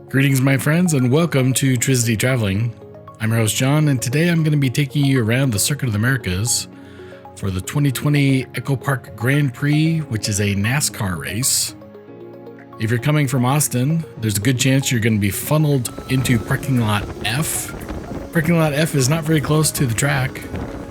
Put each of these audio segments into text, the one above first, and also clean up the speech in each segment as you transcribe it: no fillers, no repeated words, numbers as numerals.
Greetings, my friends, and welcome to Trizity Traveling. I'm your host, John, and today I'm going to be taking you around the Circuit of the Americas for the 2020 Echo Park Grand Prix, which is a NASCAR race. If you're coming from Austin, there's a good chance you're going to be funneled into Parking Lot F. Parking Lot F is not very close to the track.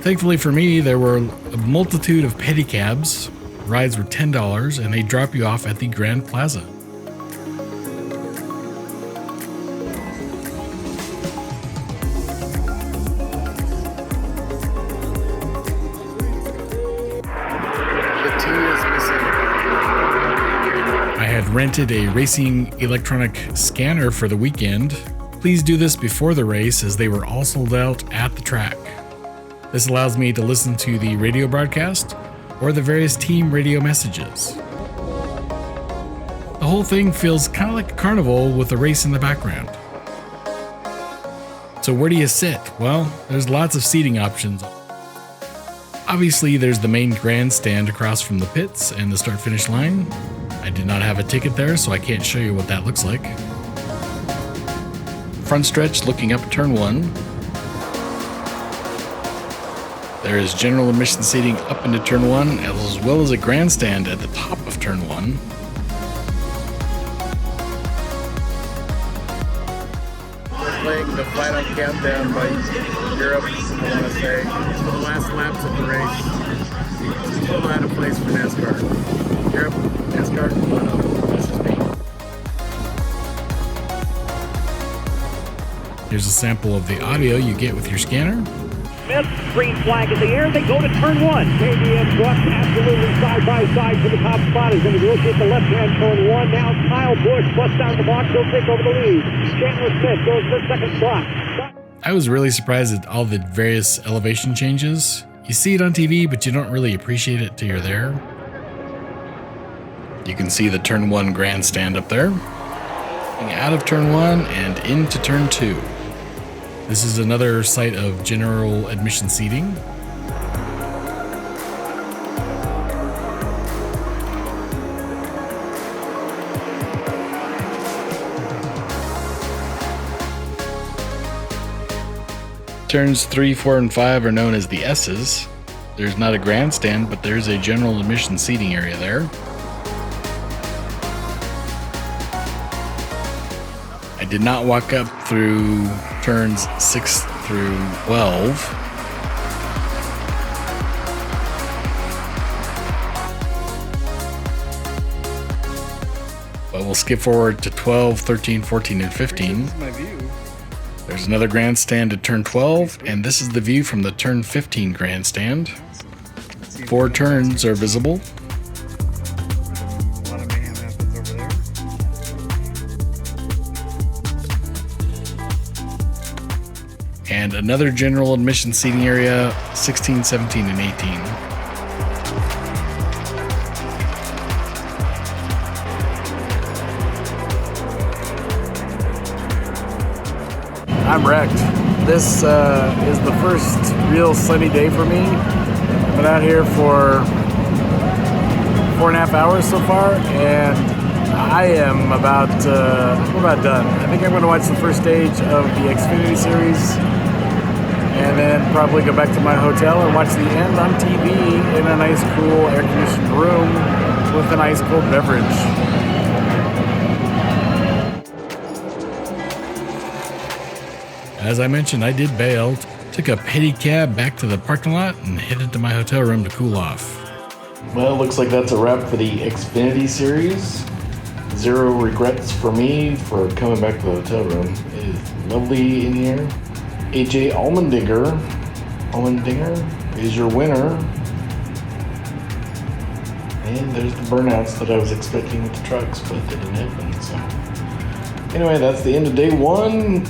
Thankfully for me, there were a multitude of pedicabs. Rides were $10, and they drop you off at the Grand Plaza. I had rented a racing electronic scanner for the weekend. Please do this before the race, as they were all sold out at the track. This allows me to listen to the radio broadcast or the various team radio messages. The whole thing feels kind of like a carnival with a race in the background. So where do you sit? Well, there's lots of seating options. Obviously, there's the main grandstand across from the pits and the start-finish line. I did not have a ticket there, so I can't show you what that looks like. Front stretch looking up turn 1. There is general admission seating up into turn 1, as well as a grandstand at the top of turn 1. We're playing the final countdown by Europe, I want to say. The last laps of the race. Still out of place for NASCAR. Europe, NASCAR, COTA. This is me. Here's a sample of the audio you get with your scanner. Smith, green flag in the air, they go to turn 1. KBM truck absolutely side by side for the top spot. He's going to go at the left-hand turn 1. Now Kyle Busch busts down the box, he'll take over the lead. Chandler Smith goes to the second spot. I was really surprised at all the various elevation changes. You see it on TV, but you don't really appreciate it till you're there. You can see the turn 1 grandstand up there. Out of turn 1 and into turn 2. This is another site of general admission seating. Turns 3, 4, and 5 are known as the S's. There's not a grandstand, but there's a general admission seating area there. I did not walk up through turns 6 through 12. But we'll skip forward to 12, 13, 14, and 15. This is my view. There's another grandstand at turn 12, and this is the view from the turn 15 grandstand. 4 turns are visible. A lot of mayhem happens over there. And another general admission seating area, 16, 17, and 18. I'm wrecked. This is the first real sunny day for me. I've been out here for 4.5 hours so far, and I am about done. I think I'm going to watch the first stage of the Xfinity Series, and then probably go back to my hotel and watch the end on TV in a nice, cool, air-conditioned room with a nice, cold beverage. As I mentioned, I did bail, took a pedicab back to the parking lot, and headed to my hotel room to cool off. Well, it looks like that's a wrap for the Xfinity Series. Zero regrets for me for coming back to the hotel room. It is lovely in here. AJ Allmendinger is your winner. And there's the burnouts that I was expecting with the trucks, but they didn't happen. So anyway, that's the end of day 1.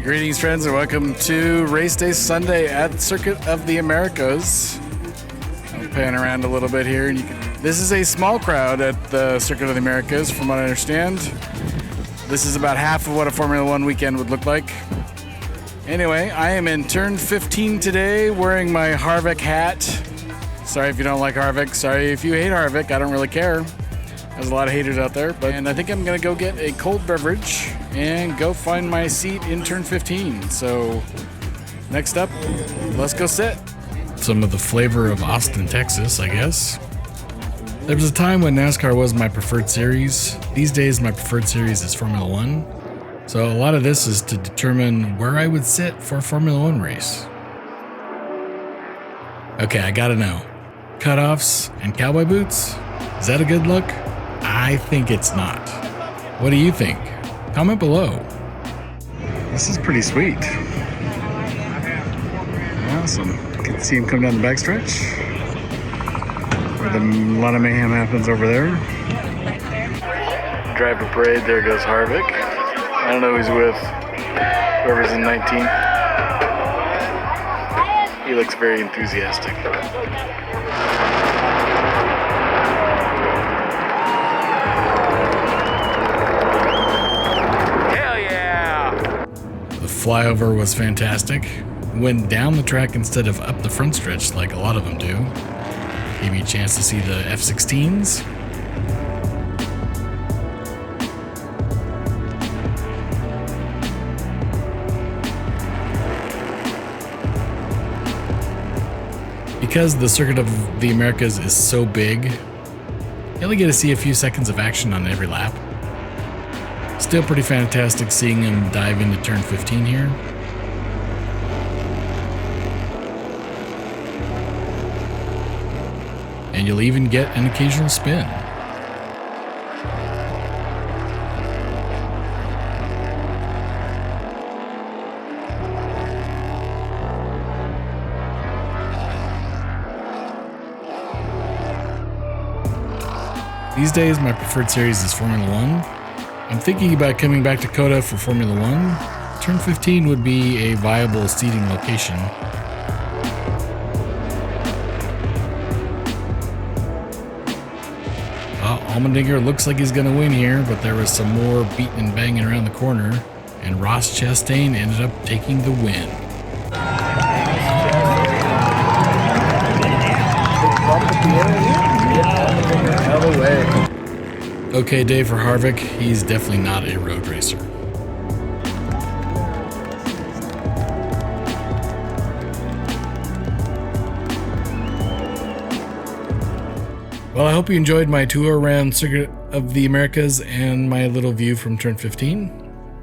Greetings, friends, and welcome to Race Day Sunday at the Circuit of the Americas. I'll pan around a little bit here, and this is a small crowd at the Circuit of the Americas, from what I understand. This is about half of what a Formula One weekend would look like. Anyway, I am in turn 15 today, wearing my Harvick hat. Sorry if you don't like Harvick. Sorry if you hate Harvick. I don't really care. There's a lot of haters out there. And I think I'm going to go get a cold beverage and go find my seat in turn 15. So next up, let's go sit. Some of the flavor of Austin, Texas, I guess. There was a time when NASCAR was my preferred series. These days, my preferred series is Formula One. So a lot of this is to determine where I would sit for a Formula One race. Okay, I gotta know. Cutoffs and cowboy boots? Is that a good look? I think it's not. What do you think? Comment below. This is pretty sweet. Awesome. Can see him come down the backstretch. A lot of mayhem happens over there. Driver parade, there goes Harvick. I don't know who's with. Whoever's in 19. He looks very enthusiastic. Hell yeah! The flyover was fantastic. Went down the track instead of up the front stretch like a lot of them do. Gave me a chance to see the F-16s. Because the Circuit of the Americas is so big, you only get to see a few seconds of action on every lap. Still pretty fantastic seeing him dive into turn 15 here. And you'll even get an occasional spin. These days, my preferred series is Formula One. I'm thinking about coming back to COTA for Formula One. Turn 15 would be a viable seating location. Allmendinger looks like he's going to win here, but there was some more beating and banging around the corner, and Ross Chastain ended up taking the win. Okay, day for Harvick. He's definitely not a road racer. Well, I hope you enjoyed my tour around Circuit of the Americas and my little view from turn 15.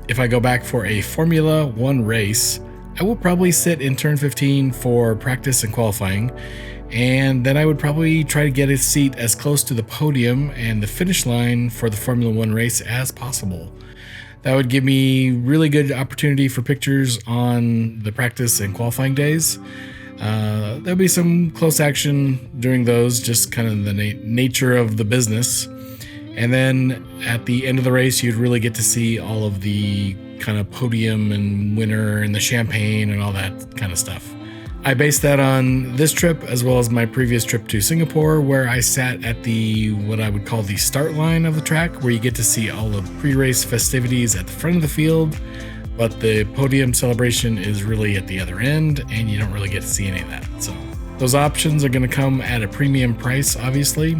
If I go back for a Formula One race, I will probably sit in turn 15 for practice and qualifying, and then I would probably try to get a seat as close to the podium and the finish line for the Formula One race as possible. That would give me really good opportunity for pictures on the practice and qualifying days. There'll be some close action during those, just kind of the nature of the business. And then at the end of the race, you'd really get to see all of the kind of podium and winner and the champagne and all that kind of stuff. I based that on this trip as well as my previous trip to Singapore, where I sat at the what I would call the start line of the track, where you get to see all the pre-race festivities at the front of the field, but the podium celebration is really at the other end, and you don't really get to see any of that. So those options are going to come at a premium price, obviously.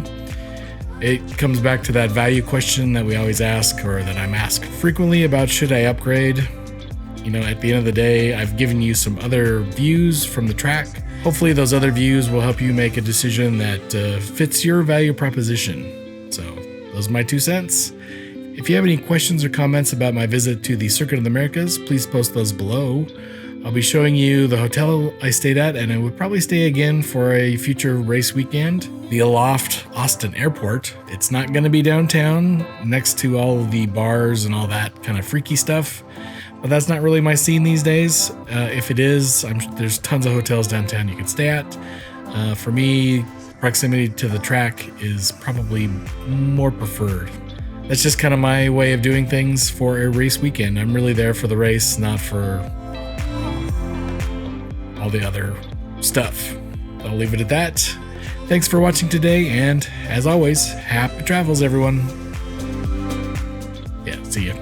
It comes back to that value question that we always ask, or that I'm asked frequently about, should I upgrade? You know, at the end of the day, I've given you some other views from the track. Hopefully those other views will help you make a decision that fits your value proposition. So those are my 2 cents. If you have any questions or comments about my visit to the Circuit of the Americas, please post those below. I'll be showing you the hotel I stayed at, and I would probably stay again for a future race weekend. The Aloft Austin Airport. It's not going to be downtown next to all of the bars and all that kind of freaky stuff, but that's not really my scene these days. If it is, there's tons of hotels downtown you can stay at. For me, proximity to the track is probably more preferred. That's just kind of my way of doing things for a race weekend. I'm really there for the race, not for all the other stuff. I'll leave it at that. Thanks for watching today, and as always, happy travels, everyone. Yeah, see ya.